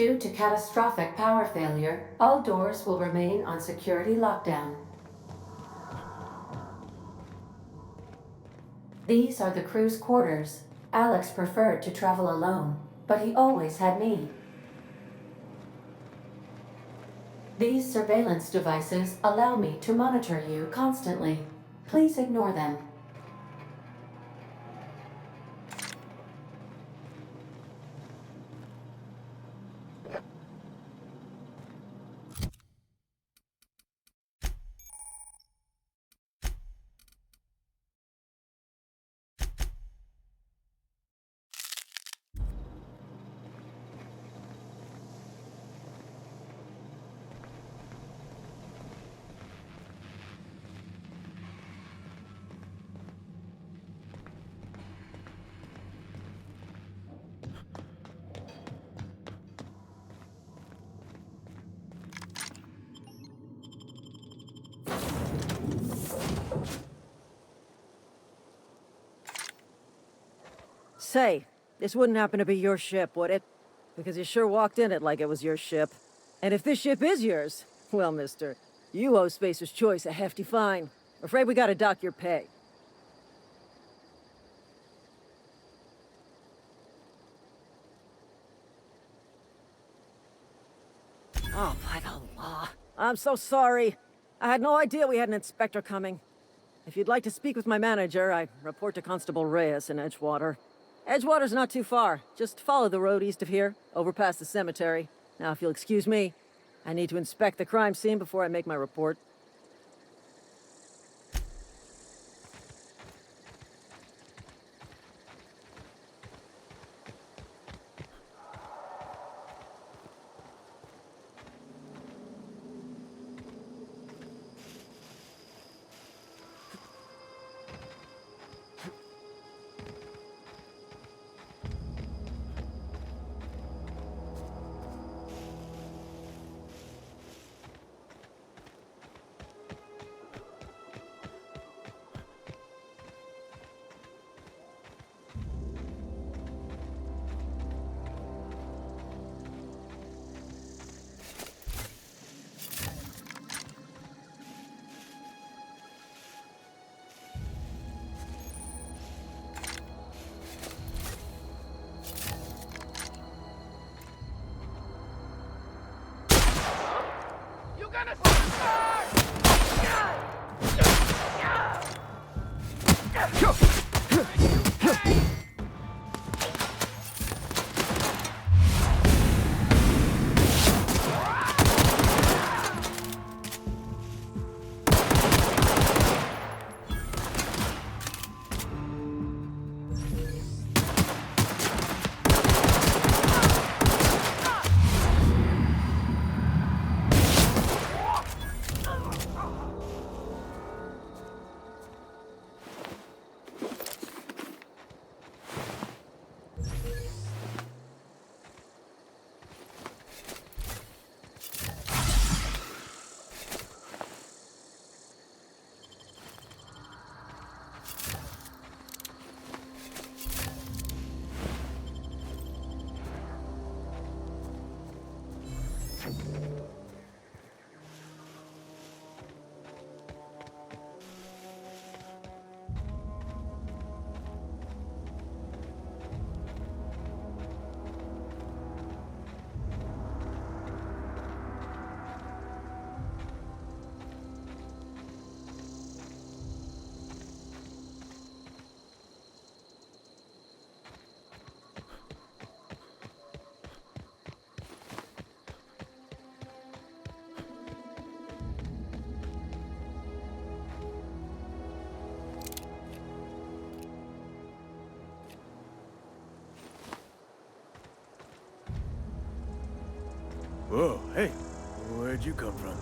Due to catastrophic power failure, all doors will remain on security lockdown. These are the crew's quarters. Alex preferred to travel alone, but he always had me. These surveillance devices allow me to monitor you constantly. Please ignore them. Say, this wouldn't happen to be your ship, would it? Because you sure walked in it like it was your ship. And if this ship is yours, well, mister, you owe Spacer's Choice a hefty fine. Afraid we gotta dock your pay. Oh, by the law. I'm so sorry. I had no idea we had an inspector coming. If you'd like to speak with my manager, I report to Constable Reyes in Edgewater. Edgewater's not too far. Just follow the road east of here, over past the cemetery. Now, if you'll excuse me, I need to inspect the crime scene before I make my report. Whoa, hey, where'd you come from?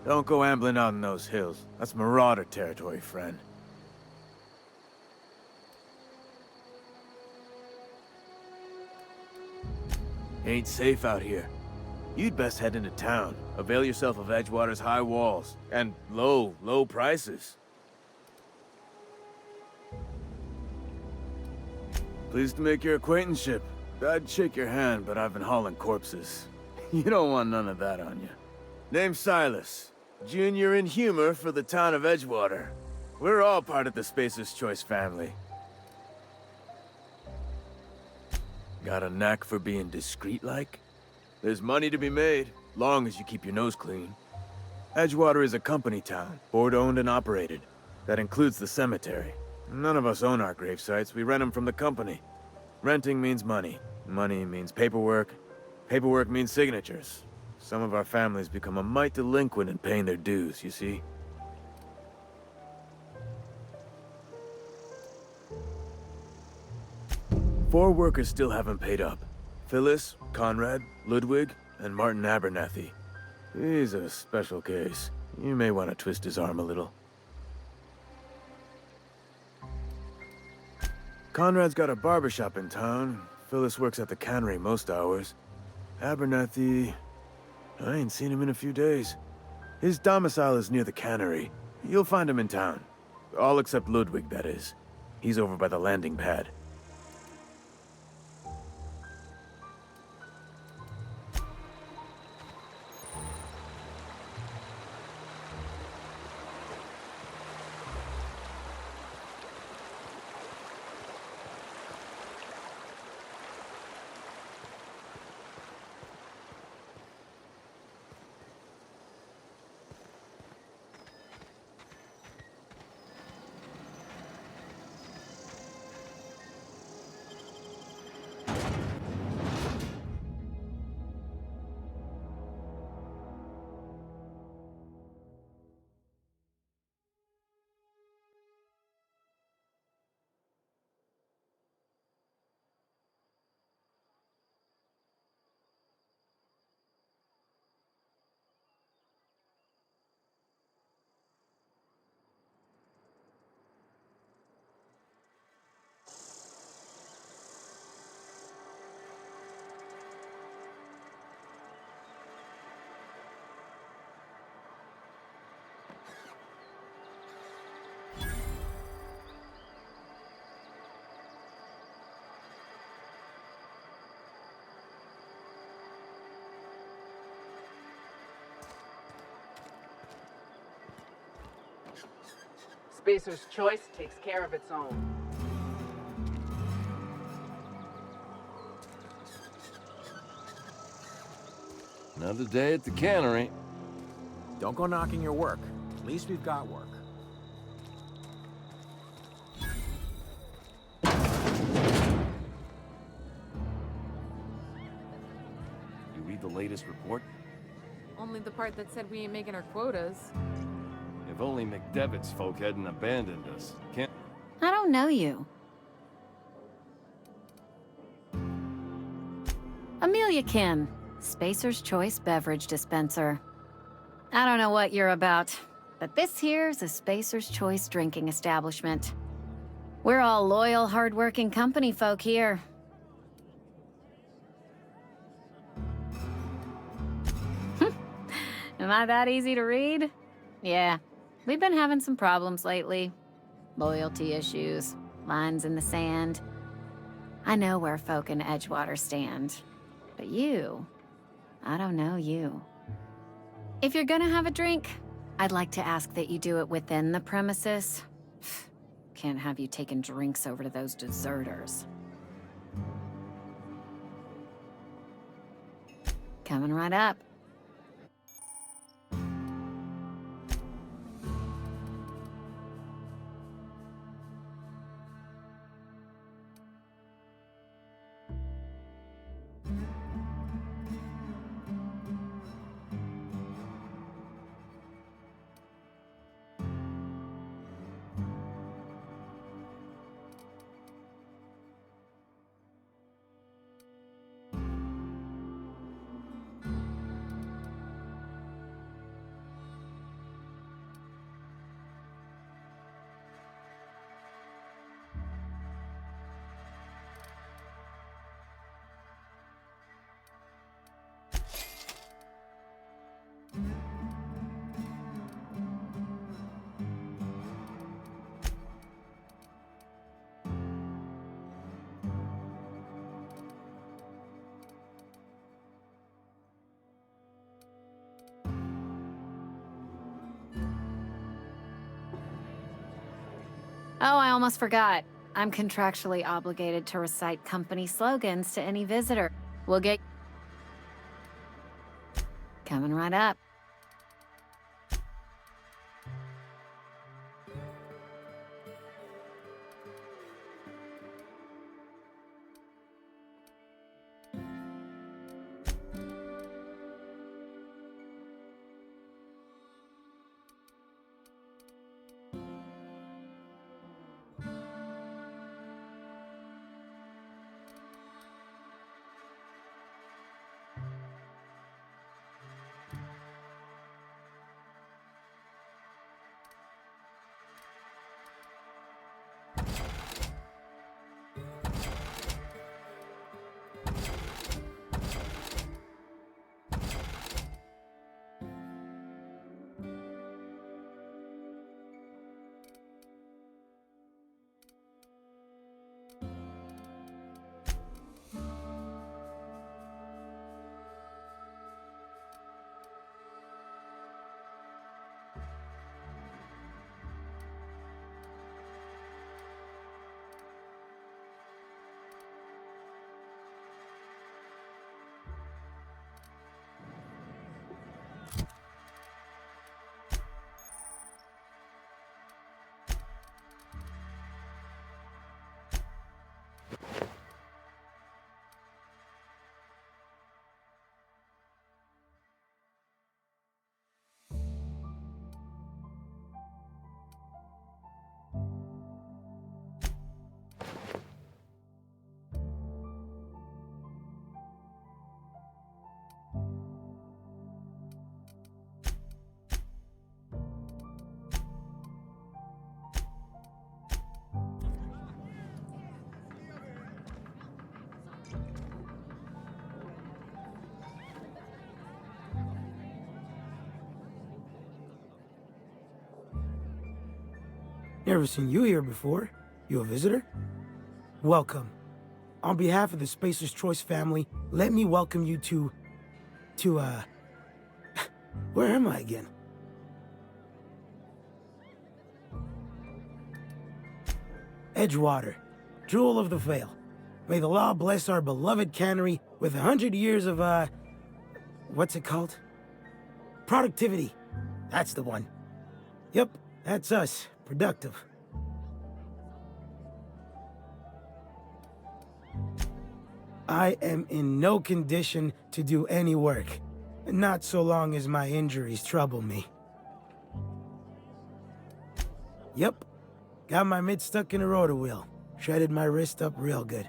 Don't go ambling out in those hills. That's marauder territory, friend. Ain't safe out here. You'd best head into town. Avail yourself of Edgewater's high walls. And low prices. Pleased to make your acquaintanceship. I'd shake your hand, but I've been hauling corpses. You don't want none of that on you. Name's Silas. Junior in humor for the town of Edgewater. We're all part of the Spacer's Choice family. Got a knack for being discreet-like? There's money to be made, long as you keep your nose clean. Edgewater is a company town, board-owned and operated. That includes the cemetery. None of us own our grave sites, we rent them from the company. Renting means money. Money means paperwork. Paperwork means signatures. Some of our families become a mite delinquent in paying their dues, you see? Four workers still haven't paid up. Phyllis, Conrad, Ludwig, and Martin Abernathy. He's a special case. You may want to twist his arm a little. Conrad's got a barbershop in town. Phyllis works at the cannery most hours. Abernathy... I ain't seen him in a few days. His domicile is near the cannery. You'll find him in town. All except Ludwig, that is. He's over by the landing pad. Spacer's Choice takes care of its own. Another day at the cannery. Don't go knocking your work. At least we've got work. You read the latest report? Only the part that said we ain't making our quotas. If only McDevitt's folk hadn't abandoned us. Can't... I don't know you. Amelia Kin, Spacer's Choice Beverage Dispenser. I don't know what you're about, but this here's a Spacer's Choice drinking establishment. We're all loyal, hard-working company folk here. Am I that easy to read? Yeah, we've been having some problems lately. Loyalty issues, lines in the sand. I know where folk in Edgewater stand. But you, I don't know you. If you're gonna have a drink, I'd like to ask that you do it within the premises. Can't have you taking drinks over to those deserters. Coming right up. Oh, I almost forgot. I'm contractually obligated to recite company slogans to any visitor. We'll get... Coming right up. Never seen you here before. You a visitor? Welcome. On behalf of the Spacer's Choice family, let me welcome you to, where am I again? Edgewater, jewel of the Vale. May the law bless our beloved cannery with 100 years of, what's it called? Productivity. That's the one. Yep, that's us. Productive. I am in no condition to do any work. Not so long as my injuries trouble me. Yep. Got my mid stuck in a rotor wheel. Shredded my wrist up real good.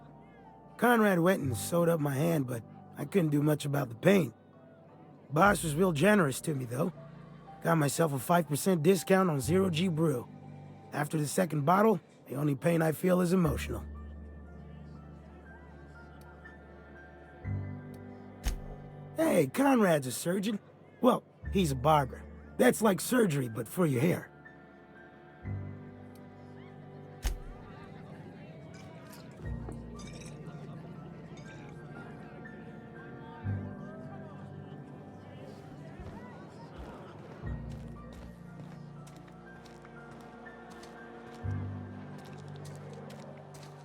Conrad went and sewed up my hand, but I couldn't do much about the pain. Boss was real generous to me, though. Got myself a 5% discount on Zero G Brew. After the second bottle, the only pain I feel is emotional. Hey, Conrad's a surgeon. Well, he's a barber. That's like surgery, but for your hair.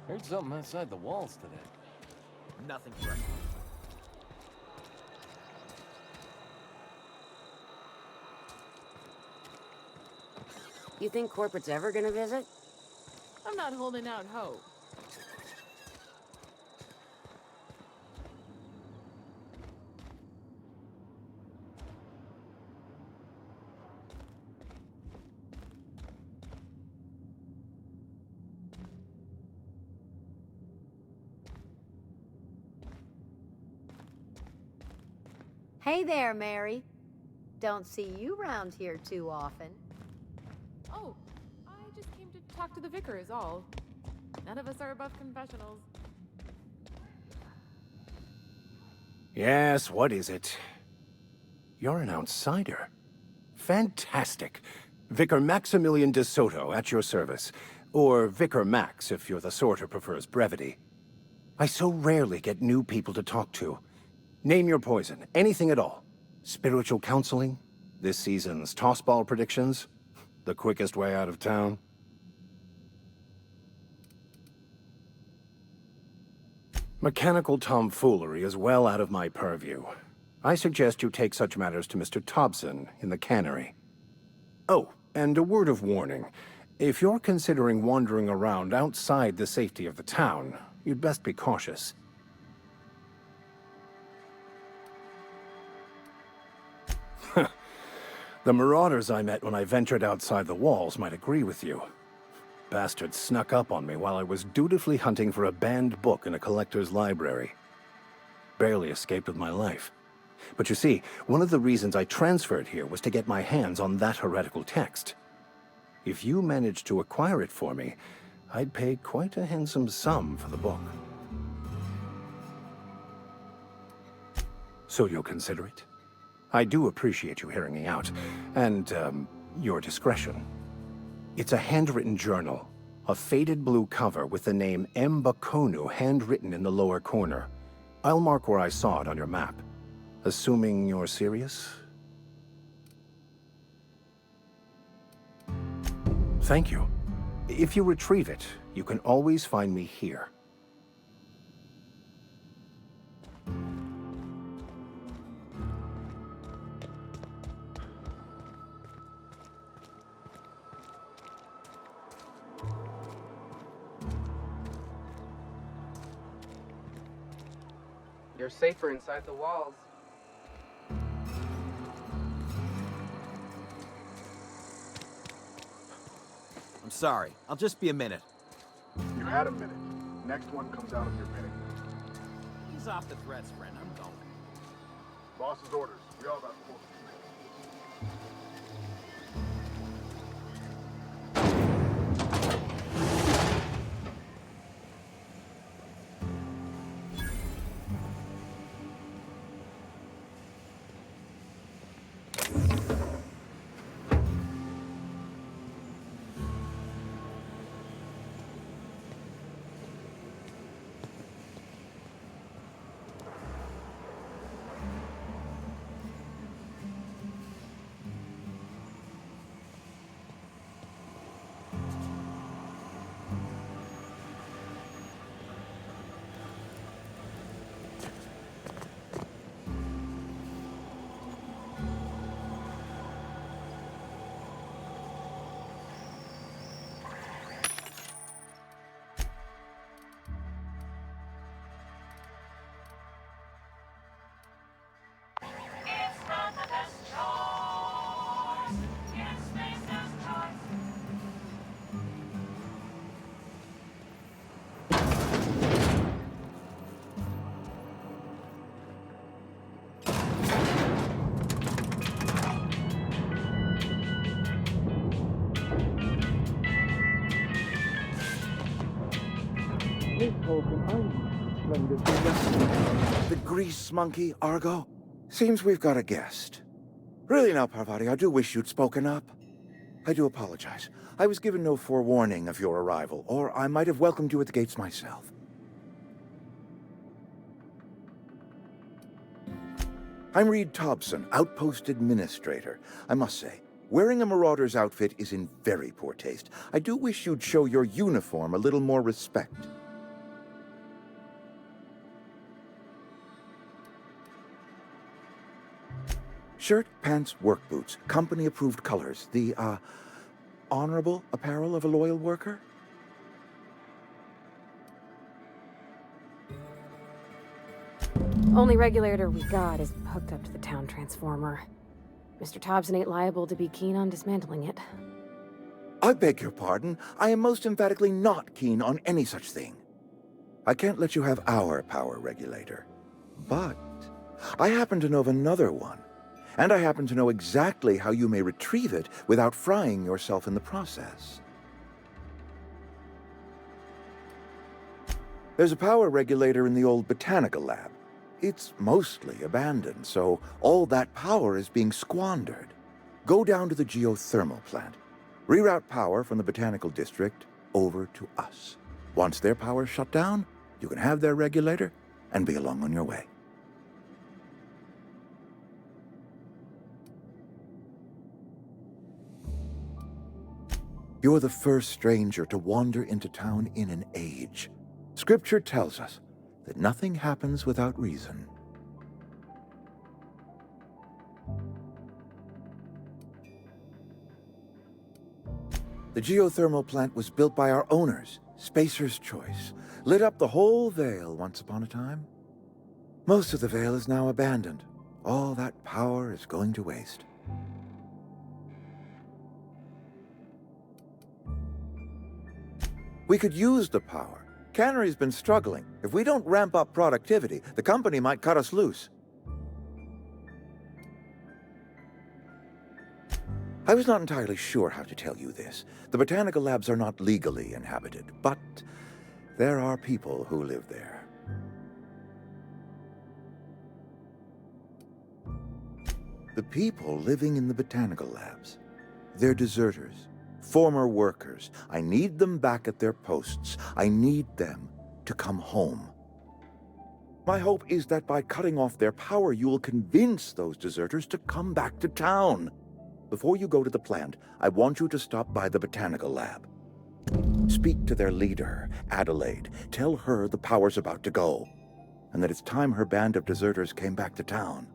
Heard something outside the walls today. Nothing fresh. You think corporate's ever gonna visit? I'm not holding out hope. Hey there, Mary. Don't see you round here too often. Oh, I just came to talk to the vicar is all. None of us are above confessionals. Yes, what is it? You're an outsider. Fantastic. Vicar Maximilian de Soto at your service. Or Vicar Max, if you're the sort who prefers brevity. I so rarely get new people to talk to. Name your poison, anything at all. Spiritual counseling? This season's tossball predictions? The quickest way out of town? Mechanical tomfoolery is well out of my purview. I suggest you take such matters to Mr. Thompson in the cannery. Oh, and a word of warning. If you're considering wandering around outside the safety of the town, you'd best be cautious. The marauders I met when I ventured outside the walls might agree with you. Bastards snuck up on me while I was dutifully hunting for a banned book in a collector's library. Barely escaped with my life. But you see, one of the reasons I transferred here was to get my hands on that heretical text. If you managed to acquire it for me, I'd pay quite a handsome sum for the book. So you'll consider it? I do appreciate you hearing me out, and, your discretion. It's a handwritten journal, a faded blue cover with the name M. Bakonu handwritten in the lower corner. I'll mark where I saw it on your map. Assuming you're serious? Thank you. If you retrieve it, you can always find me here. You're safer inside the walls. I'm sorry. I'll just be a minute. You had a minute. Next one comes out of your pay. Ease off the threats, friend. I'm going. Boss's orders. We all got quarters. The grease monkey, Argo? Seems we've got a guest. Really now, Parvati, I do wish you'd spoken up. I do apologize. I was given no forewarning of your arrival, or I might have welcomed you at the gates myself. I'm Reed Thompson, Outpost Administrator. I must say, wearing a marauder's outfit is in very poor taste. I do wish you'd show your uniform a little more respect. Shirt, pants, work boots, company-approved colors. The, honorable apparel of a loyal worker? Only regulator we got is hooked up to the town transformer. Mr. Thompson ain't liable to be keen on dismantling it. I beg your pardon. I am most emphatically not keen on any such thing. I can't let you have our power regulator. But I happen to know of another one. And I happen to know exactly how you may retrieve it without frying yourself in the process. There's a power regulator in the old botanical lab. It's mostly abandoned, so all that power is being squandered. Go down to the geothermal plant. Reroute power from the botanical district over to us. Once their power's shut down, you can have their regulator and be along on your way. You're the first stranger to wander into town in an age. Scripture tells us that nothing happens without reason. The geothermal plant was built by our owners, Spacer's Choice. Lit up the whole Vale once upon a time. Most of the Vale is now abandoned. All that power is going to waste. We could use the power. Cannery's been struggling. If we don't ramp up productivity, the company might cut us loose. I was not entirely sure how to tell you this. The botanical labs are not legally inhabited, but there are people who live there. The people living in the botanical labs, they're deserters, former workers. I need them back at their posts. I need them to come home. My hope is that by cutting off their power, you will convince those deserters to come back to town. Before you go to the plant, I want you to stop by the botanical lab. Speak to their leader, Adelaide. Tell her the power's about to go, and that it's time her band of deserters came back to town.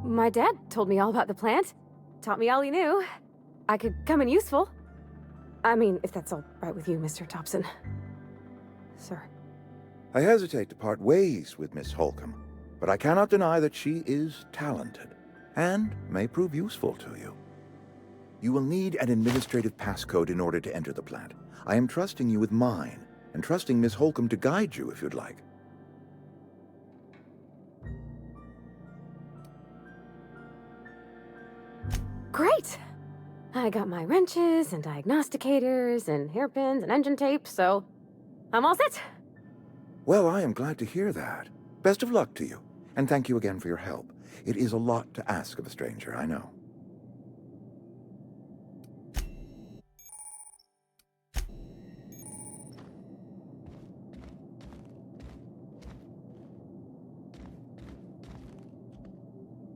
My dad told me all about the plant. Taught me all he knew. I could come in useful. I mean, if that's all right with you, Mr. Thompson. Sir. I hesitate to part ways with Miss Holcomb, but I cannot deny that she is talented and may prove useful to you. You will need an administrative passcode in order to enter the plant. I am trusting you with mine, and trusting Miss Holcomb to guide you if you'd like. Great! I got my wrenches and diagnosticators and hairpins and engine tape, so I'm all set. Well, I am glad to hear that. Best of luck to you, and thank you again for your help. It is a lot to ask of a stranger, I know.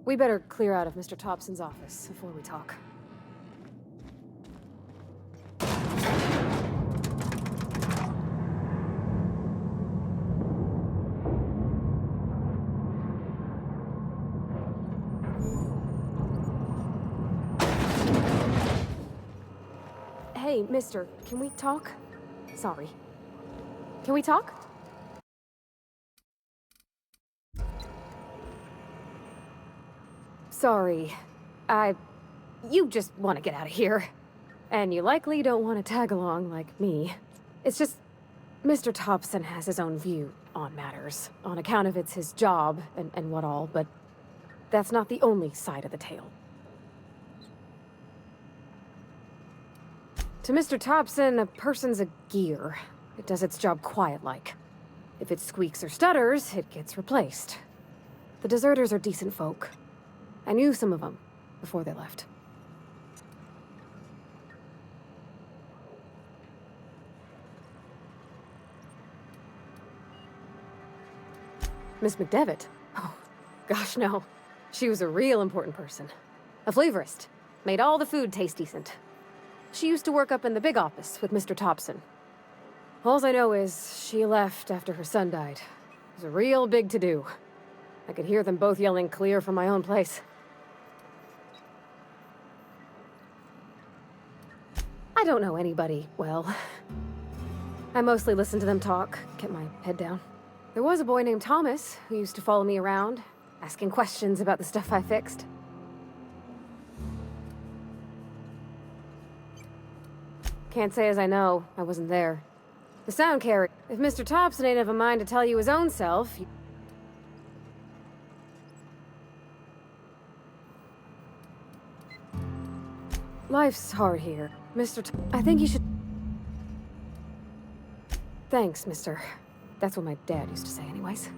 We better clear out of Mr. Thompson's office before we talk. Hey, mister, can we talk? Sorry. Can we talk? Sorry. You just want to get out of here. And you likely don't want to tag along like me. It's just, Mr. Thompson has his own view on matters, on account of it's his job and what all, but that's not the only side of the tale. To Mr. Thompson, a person's a gear. It does its job quiet-like. If it squeaks or stutters, it gets replaced. The deserters are decent folk. I knew some of them before they left. Miss McDevitt? Oh, gosh, no. She was a real important person. A flavorist. Made all the food taste decent. She used to work up in the big office with Mr. Thompson. All I know is she left after her son died. It was a real big to-do. I could hear them both yelling clear from my own place. I don't know anybody well. I mostly listened to them talk, kept my head down. There was a boy named Thomas who used to follow me around, asking questions about the stuff I fixed. Can't say as I know. I wasn't there. The sound carrier. If Mr. Thompson ain't of a mind to tell you his own self... Life's hard here. I think you should... Thanks, mister. That's what my dad used to say anyways.